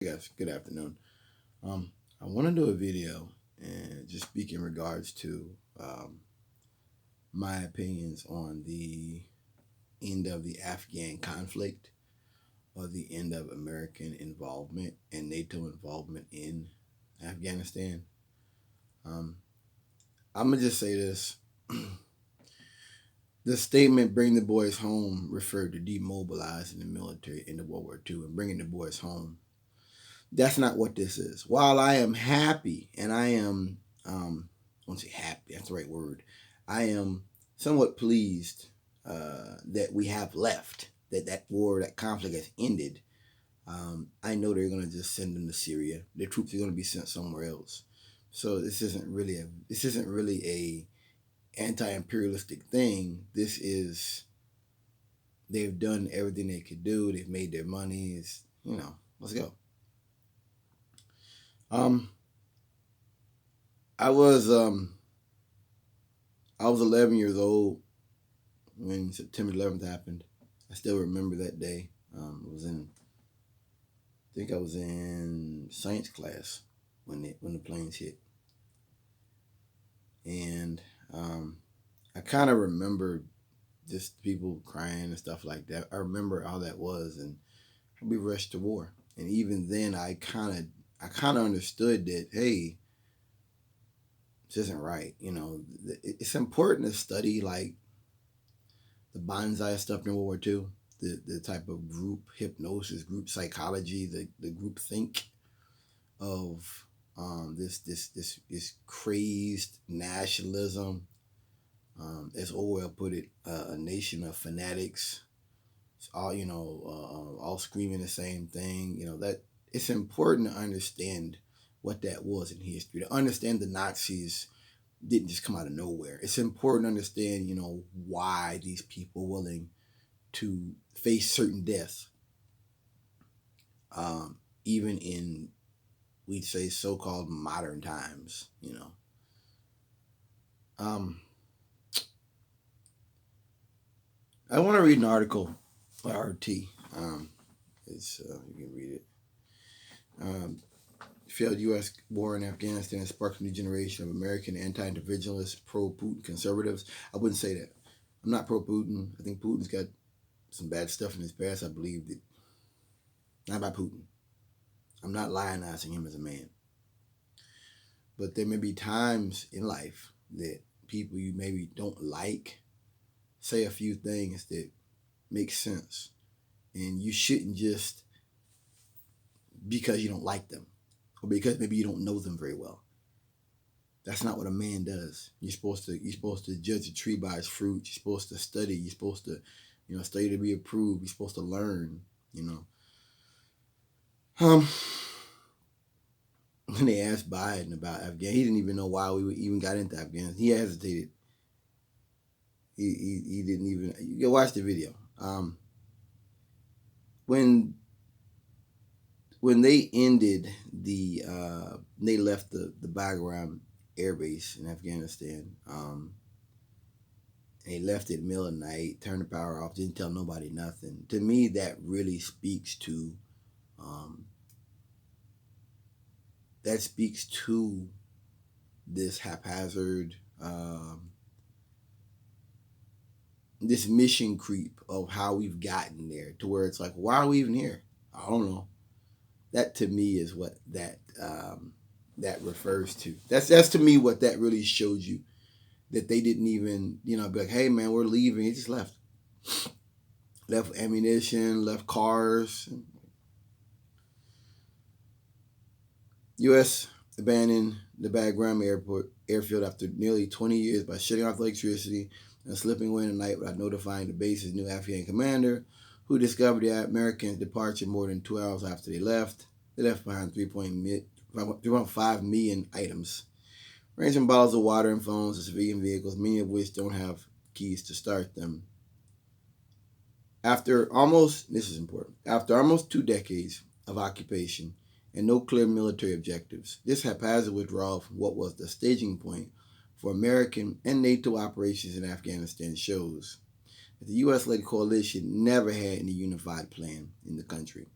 Guys, good afternoon. I want to do a video and just speak in regards to my opinions on the end of the Afghan conflict or the end of American involvement and NATO involvement in Afghanistan. Um, I'm gonna just say this: the statement "Bring the boys home" referred to demobilizing the military in the World War II and bringing the boys home. That's not what this is. While I am happy, and I am, I won't say happy, that's the right word. I am somewhat pleased that we have left, that war, that conflict has ended. I know they're going to just send them to Syria. Their troops are going to be sent somewhere else. So this isn't really a anti-imperialistic thing. This is they've done everything they could do. They've made their money. Let's go. Um, I was um I was 11 years old when September 11th happened. I still remember that day. I think I was in science class when the planes hit, and I kind of remember just people crying and stuff like that. I remember how that was, and we rushed to war. And even then, I kind of understood that, hey, this isn't right. It's important to study like the bonsai stuff in World War II, the type of group hypnosis, group psychology, the group think of this crazed nationalism. As Orwell put it, a nation of fanatics, all screaming the same thing. That it's important to understand what that was in history. To understand the Nazis didn't just come out of nowhere. It's important to understand, why these people were willing to face certain deaths, even in, we'd say, so-called modern times. Um, I want to read an article by RT. You can read it. Um, Failed U.S. war in Afghanistan has sparked a new generation of American anti-individualist, pro-Putin conservatives. I wouldn't say that. I'm not pro-Putin. I think Putin's got some bad stuff in his past. I believe that. Not about Putin. I'm not lionizing him as a man. But there may be times in life that people you maybe don't like say a few things that make sense. And you shouldn't just, because you don't like them or because maybe you don't know them very well. That's not what a man does. You're supposed to judge a tree by its fruit. You're supposed to study. You're supposed to, study to be approved. You're supposed to learn. You know. Um, when they asked Biden about Afghan, he didn't even know why we even got into Afghanistan. He hesitated. He didn't even. You go watch the video. When when they ended they left the Bagram air base in Afghanistan. They left it middle of the night, turned the power off, didn't tell nobody nothing. To me, that really speaks to um, this haphazard, this mission creep of how we've gotten there to where it's like, why are we even here? I don't know. That to me is what that refers to. That's to me what that really shows you, that they didn't even be like, hey man, we're leaving. He just left ammunition, left cars. U.S. abandoned the Bagram airfield after nearly 20 years by shutting off electricity and slipping away in the night without notifying the base's new Afghan commander, who discovered the Americans' departure more than 2 hours after they left. They left behind 3.5 million items, ranging from bottles of water and phones to civilian vehicles, many of which don't have keys to start them. This is important, after almost 2 decades of occupation and no clear military objectives, this haphazard withdrawal from what was the staging point for American and NATO operations in Afghanistan shows that the U.S.-led coalition never had any unified plan in the country.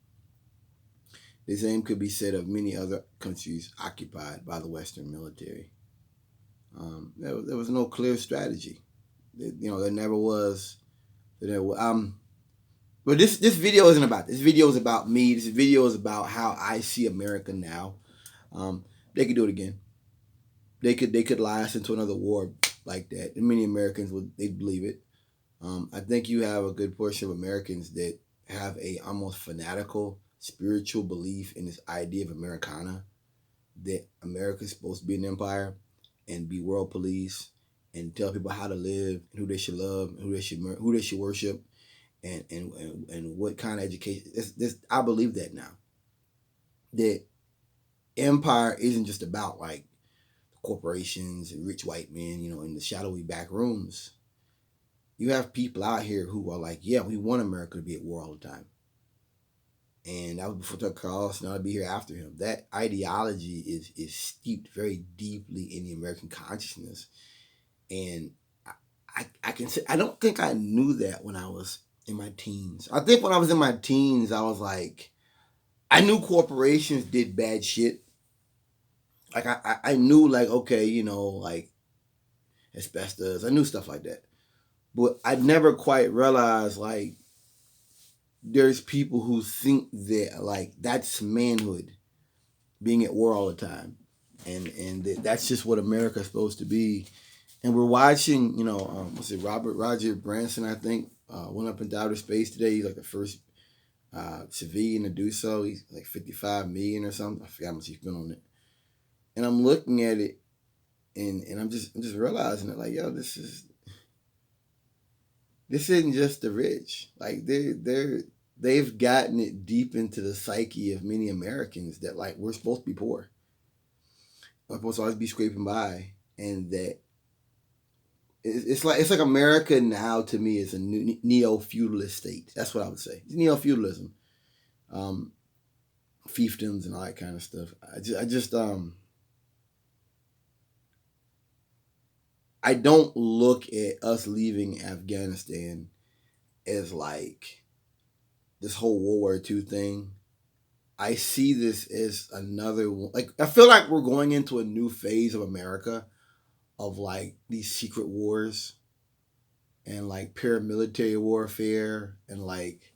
The same could be said of many other countries occupied by the Western military. There was no clear strategy. There never was. But this video isn't about this. This video is about me. This video is about how I see America now. They could do it again. They could lie us into another war like that, and many Americans they'd believe it. I think you have a good portion of Americans that have a almost fanatical spiritual belief in this idea of Americana, that America is supposed to be an empire and be world police and tell people how to live and who they should love and who they should worship and what kind of education. I believe that now. That empire isn't just about like corporations and rich white men, in the shadowy back rooms. You have people out here who are like, yeah, we want America to be at war all the time. And that was before Tucker Carlson. I'll be here after him. That ideology is steeped very deeply in the American consciousness, and I can say I don't think I knew that when I was in my teens. I think when I was in my teens, I was like, I knew corporations did bad shit. Like I knew like, okay, like asbestos. I knew stuff like that, but I never quite realized like there's people who think that like that's manhood, being at war all the time, and that's just what America's supposed to be. And we're watching, what's it, Roger Branson, I think, went up into outer space today. He's like the first civilian to do so. He's like 55 million or something. I forgot how much he's been on it. And I'm looking at it, and I'm just realizing it, like, yo, this isn't just the rich. Like they've gotten it deep into the psyche of many Americans that like we're supposed to be poor. We're supposed to always be scraping by, and that it's like America now to me is a neo-feudalist state. That's what I would say. It's neo-feudalism, fiefdoms and all that kind of stuff. I don't look at us leaving Afghanistan as like this whole World War II thing. I see this as another one. Like, I feel like we're going into a new phase of America of like these secret wars and like paramilitary warfare and like,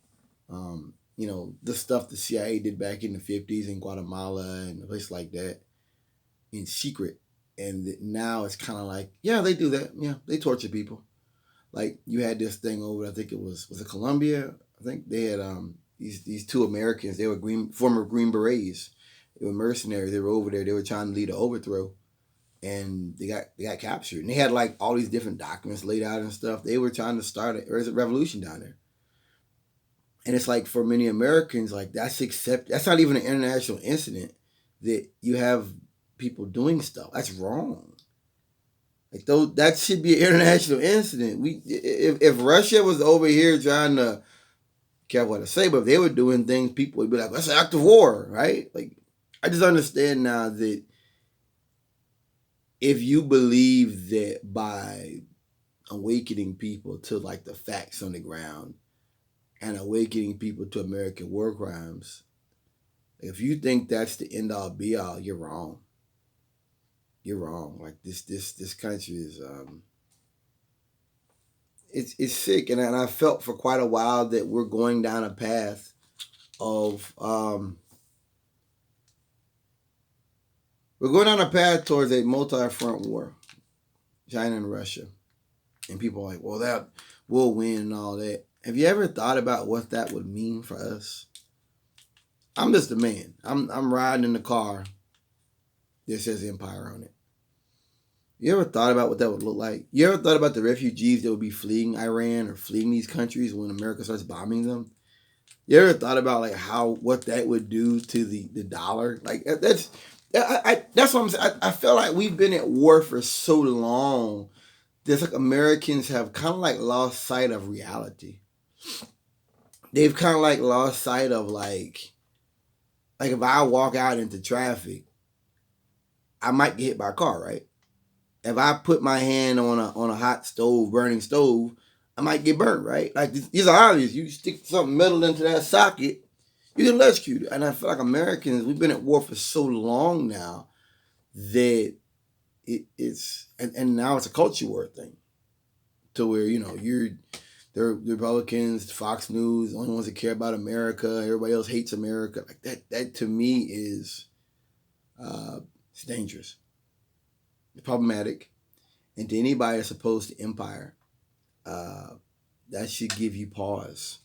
the stuff the CIA did back in the 50s in Guatemala and a place like that in secret. And now it's kind of like, yeah, they do that. Yeah, they torture people. Like you had this thing over, I think it was it Colombia? I think they had these two Americans. They were former Green Berets. They were mercenaries. They were over there. They were trying to lead an overthrow, and they got captured. And they had like all these different documents laid out and stuff. They were trying to start a revolution down there. And it's like for many Americans, like that's not even an international incident that you have people doing stuff. That's wrong. Like that should be an international incident. If Russia was over here trying to, careful what I say, but if they were doing things, people would be like, that's an act of war, right? Like, I just understand now that if you believe that by awakening people to like the facts on the ground and awakening people to American war crimes, if you think that's the end all be all, you're wrong. You're wrong. Like this country is it's sick, and I felt for quite a while that we're going down a path of we're going down a path towards a multi-front war, China and Russia, and people are like, well, that will win and all that. Have you ever thought about what that would mean for us? I'm just a man. I'm riding in the car that says Empire on it. You ever thought about what that would look like? You ever thought about the refugees that would be fleeing Iran or fleeing these countries when America starts bombing them? You ever thought about like what that would do to the dollar? Like that's what I'm saying. I feel like we've been at war for so long. There's like Americans have kind of like lost sight of reality. They've kind of like lost sight of like if I walk out into traffic, I might get hit by a car, right? If I put my hand on a hot stove, burning stove, I might get burnt, right? Like these are obvious. You stick something metal into that socket, You get electrocuted. And I feel like Americans, we've been at war for so long now that and now it's a culture war thing. To where, they're the Republicans, Fox News, the only ones that care about America. Everybody else hates America. Like that to me is it's dangerous. It's problematic. And to anybody that's opposed to empire, that should give you pause.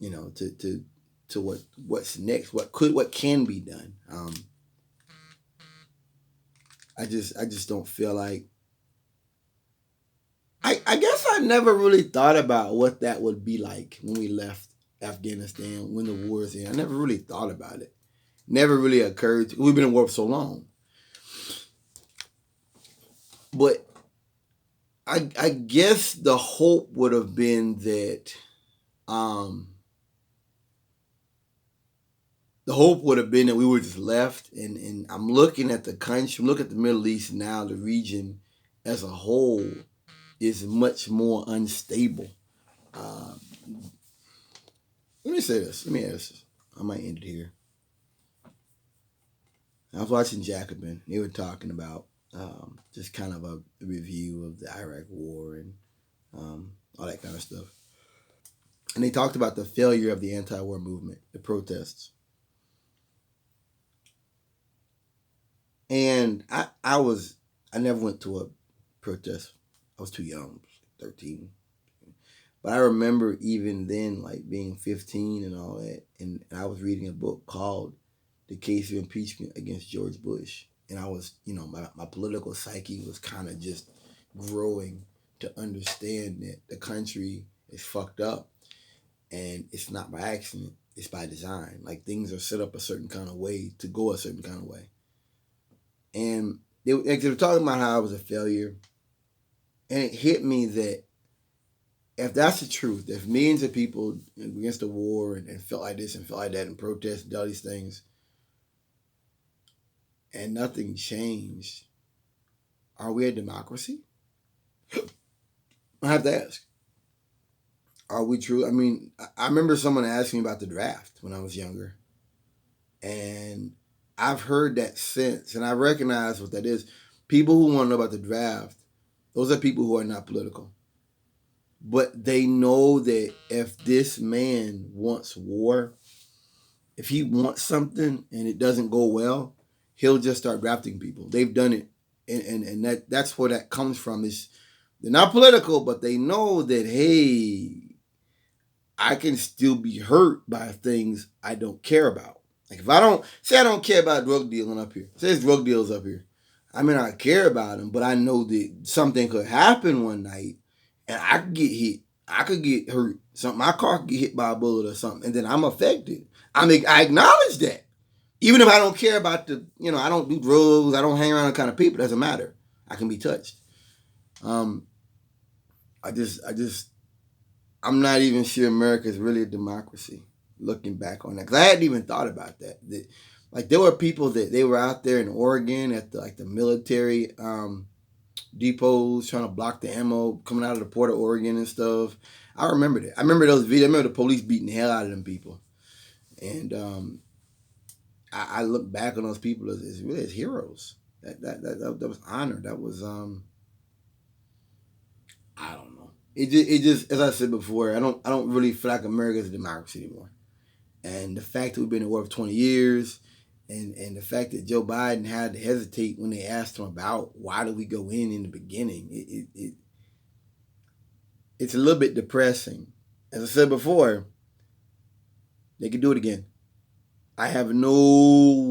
To what's next, what can be done. I just don't feel like. I guess I never really thought about what that would be like when we left Afghanistan, when the war is in. I never really thought about it. Never really occurred. We've been in war for so long. But I guess the hope would have been that we were just left, and I'm looking at the country, look at the Middle East now, the region as a whole is much more unstable. Let me say this. Let me ask this. I might end it here. I was watching Jacobin. They were talking about just kind of a review of the Iraq War and all that kind of stuff. And they talked about the failure of the anti-war movement, the protests. And I never went to a protest. I was too young, 13. But I remember even then, like being 15 and all that, and I was reading a book called The Case of Impeachment Against George Bush. And I was, my political psyche was kind of just growing to understand that the country is fucked up. And it's not by accident, it's by design. Like things are set up a certain kind of way to go a certain kind of way. And they were talking about how I was a failure. And it hit me that if that's the truth, if millions of people against the war and felt like this and felt like that and protested and all these things, and nothing changed, are we a democracy? I have to ask. Are we true? I mean, I remember someone asking me about the draft when I was younger. And I've heard that since, and I recognize what that is. People who want to know about the draft, those are people who are not political. But they know that if this man wants war, if he wants something and it doesn't go well, he'll just start drafting people. They've done it. And that's where that comes from. Is they're not political, but they know that, hey, I can still be hurt by things I don't care about. Like if I don't care about drug dealing up here. Say there's drug deals up here. I mean, I care about them, but I know that something could happen one night and I could get hit. I could get hurt. My car could get hit by a bullet or something, and then I'm affected. I acknowledge that. Even if I don't care about I don't do drugs, I don't hang around the kind of people, it doesn't matter. I can be touched. I'm not even sure America is really a democracy. Looking back on that, because I hadn't even thought about that. Like there were people that they were out there in Oregon at the military depots trying to block the ammo coming out of the port of Oregon and stuff. I remember that. I remember those videos. I remember the police beating the hell out of them people, and I look back on those people as really as heroes. That was honor. That was I don't know. It just as I said before, I don't really feel like America is a democracy anymore. And the fact that we've been in war for 20 years, and the fact that Joe Biden had to hesitate when they asked him about why did we go in the beginning, it's a little bit depressing. As I said before, they could do it again. I have no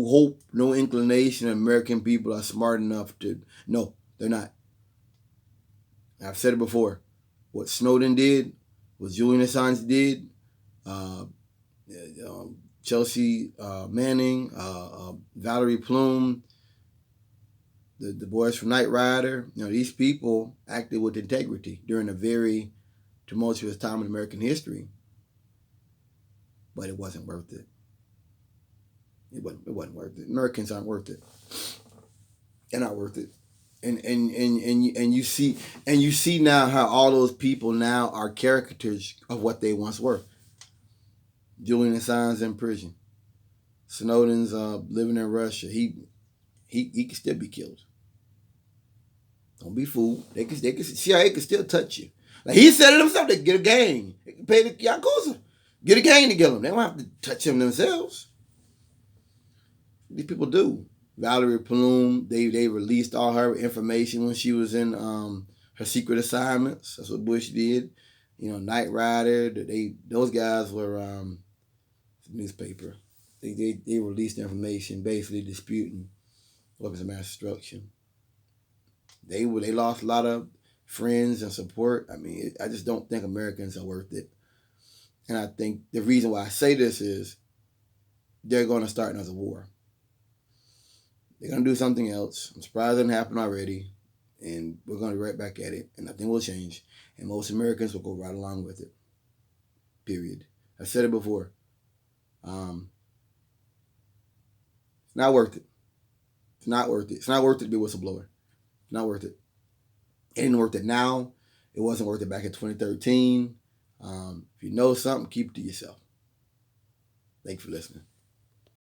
hope, no inclination American people are smart enough to. No, they're not. I've said it before. What Snowden did, what Julian Assange did, Chelsea Manning, Valerie Plume, the boys from Knight Rider. These people acted with integrity during a very tumultuous time in American history. But it wasn't worth it. It wasn't worth it. Americans aren't worth it. They're not worth it. And you see now how all those people now are caricatures of what they once were. Julian Assange's in prison. Snowden's living in Russia. He can still be killed. Don't be fooled. CIA can still touch you. Like he said it himself. They can get a gang. They can pay the Yakuza. Get a gang to kill him. They don't have to touch him themselves. These people do. Valerie Plum, they released all her information when she was in her secret assignments. That's what Bush did. Knight Rider. Those guys were newspaper. They released information basically disputing weapons of mass destruction. They lost a lot of friends and support. I mean, I just don't think Americans are worth it. And I think the reason why I say this is they're going to start another war. They're going to do something else. I'm surprised it didn't happen already. And we're going to be right back at it. And nothing will change. And most Americans will go right along with it. Period. I've said it before. It's not worth it. It's not worth it. It's not worth it to be a whistleblower. It's not worth it. It ain't worth it now. It wasn't worth it back in 2013. If you know something, keep it to yourself. Thanks for listening.